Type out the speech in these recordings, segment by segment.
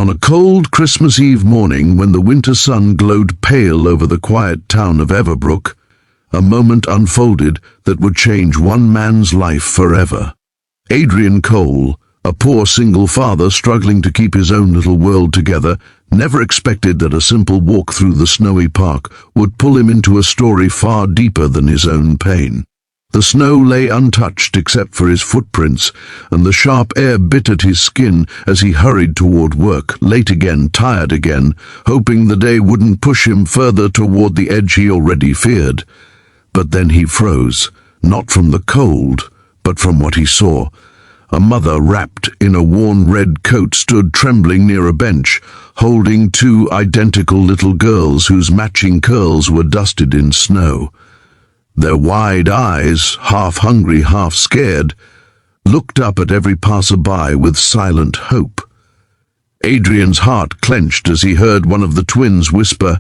On a cold Christmas Eve morning, when the winter sun glowed pale over the quiet town of Everbrook, a moment unfolded that would change one man's life forever. Adrian Cole, a poor single father struggling to keep his own little world together, never expected that a simple walk through the snowy park would pull him into a story far deeper than his own pain. The snow lay untouched except for his footprints, and the sharp air bit at his skin as he hurried toward work, late again, tired again, hoping the day wouldn't push him further toward the edge he already feared. But then he froze, not from the cold, but from what he saw. A mother wrapped in a worn red coat stood trembling near a bench, holding two identical little girls whose matching curls were dusted in snow. Their wide eyes, half hungry, half scared, looked up at every passerby with silent hope. Adrian's heart clenched as he heard one of the twins whisper,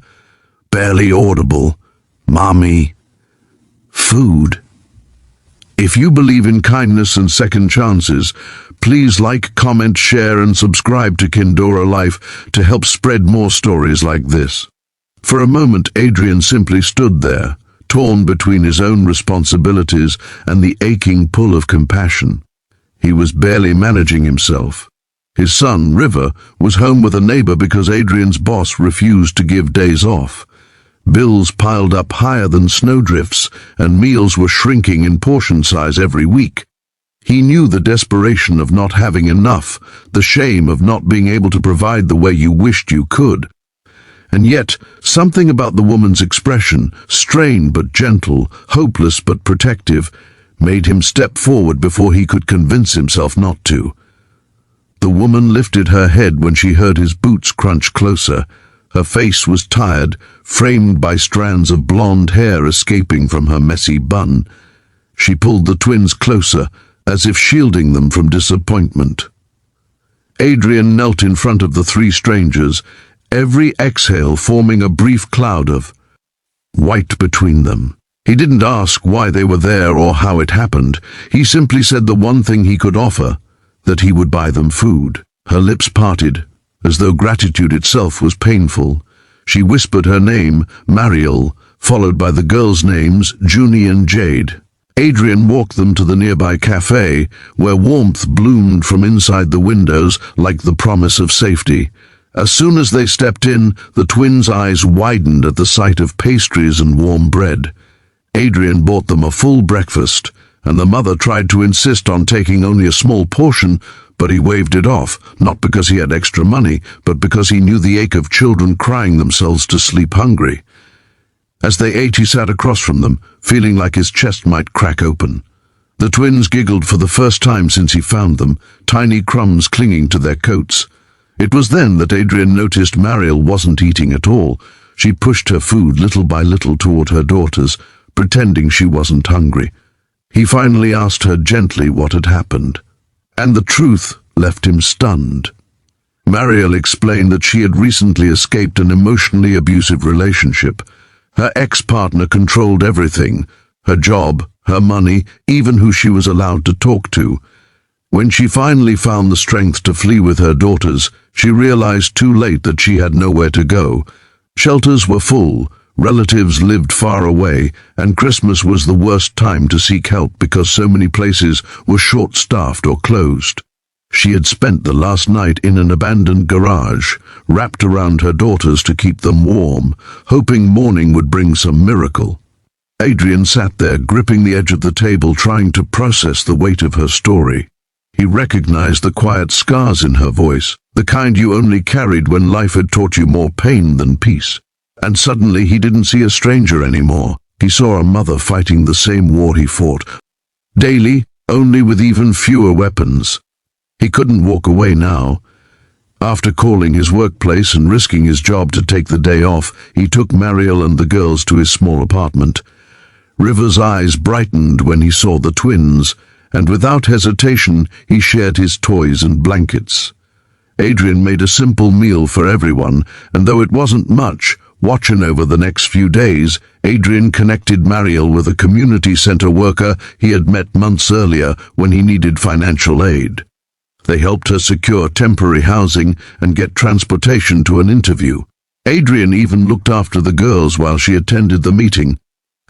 barely audible, "Mommy, food." If you believe in kindness and second chances, please like, comment, share, and subscribe to Kindora Life to help spread more stories like this. For a moment, Adrian simply stood there, torn between his own responsibilities and the aching pull of compassion. He was barely managing himself. His son, River, was home with a neighbor because Adrian's boss refused to give days off. Bills piled up higher than snowdrifts, and meals were shrinking in portion size every week. He knew the desperation of not having enough, the shame of not being able to provide the way you wished you could. And yet, something about the woman's expression, strained but gentle, hopeless but protective, made him step forward before he could convince himself not to. The woman lifted her head when she heard his boots crunch closer. Her face was tired, framed by strands of blonde hair escaping from her messy bun. She pulled the twins closer, as if shielding them from disappointment. Adrian knelt in front of the three strangers, every exhale forming a brief cloud of white between them. He didn't ask why they were there or how it happened. He simply said the one thing he could offer, that he would buy them food. Her lips parted, as though gratitude itself was painful. She whispered her name, Mariel, followed by the girls' names, Junie and Jade. Adrian walked them to the nearby cafe, where warmth bloomed from inside the windows like the promise of safety. As soon as they stepped in, the twins' eyes widened at the sight of pastries and warm bread. Adrian bought them a full breakfast, and the mother tried to insist on taking only a small portion, but he waved it off, not because he had extra money, but because he knew the ache of children crying themselves to sleep hungry. As they ate, he sat across from them, feeling like his chest might crack open. The twins giggled for the first time since he found them, tiny crumbs clinging to their coats. It was then that Adrian noticed Mariel wasn't eating at all. She pushed her food little by little toward her daughters, pretending she wasn't hungry. He finally asked her gently what had happened, and the truth left him stunned. Mariel explained that she had recently escaped an emotionally abusive relationship. Her ex-partner controlled everything, her job, her money, even who she was allowed to talk to. When she finally found the strength to flee with her daughters, she realized too late that she had nowhere to go. Shelters were full, relatives lived far away, and Christmas was the worst time to seek help because so many places were short-staffed or closed. She had spent the last night in an abandoned garage, wrapped around her daughters to keep them warm, hoping morning would bring some miracle. Adrian sat there, gripping the edge of the table, trying to process the weight of her story. He recognized the quiet scars in her voice, the kind you only carried when life had taught you more pain than peace. And suddenly he didn't see a stranger anymore. He saw a mother fighting the same war he fought, daily, only with even fewer weapons. He couldn't walk away now. After calling his workplace and risking his job to take the day off, he took Mariel and the girls to his small apartment. River's eyes brightened when he saw the twins, and without hesitation he shared his toys and blankets. Adrian made a simple meal for everyone, and though it wasn't much, watching over the next few days, Adrian connected Mariel with a community center worker he had met months earlier when he needed financial aid. They helped her secure temporary housing and get transportation to an interview. Adrian even looked after the girls while she attended the meeting,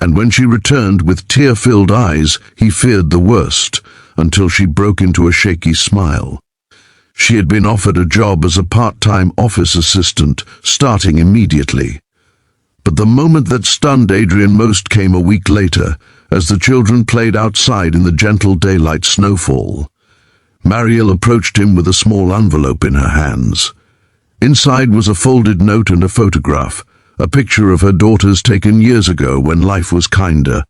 and when she returned with tear-filled eyes, he feared the worst, until she broke into a shaky smile. She had been offered a job as a part-time office assistant, starting immediately. But the moment that stunned Adrian most came a week later, as the children played outside in the gentle daylight snowfall. Mariel approached him with a small envelope in her hands. Inside was a folded note and a photograph, a picture of her daughters taken years ago when life was kinder.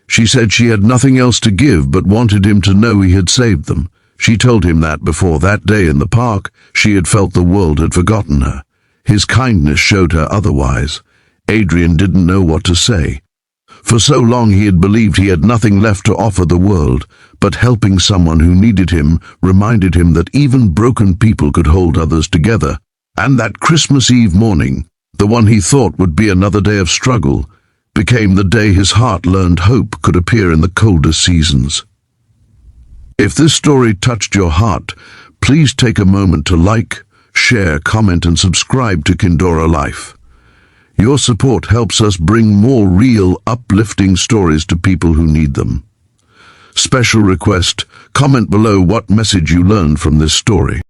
She said she had nothing else to give but wanted him to know he had saved them. She told him that before that day in the park, she had felt the world had forgotten her. His kindness showed her otherwise. Adrian didn't know what to say. For so long he had believed he had nothing left to offer the world, but helping someone who needed him reminded him that even broken people could hold others together. And that Christmas Eve morning, the one he thought would be another day of struggle, became the day his heart learned hope could appear in the coldest seasons. If this story touched your heart, please take a moment to like, share, comment and subscribe to Kindora Life. Your support helps us bring more real, uplifting stories to people who need them. Special request, comment below what message you learned from this story.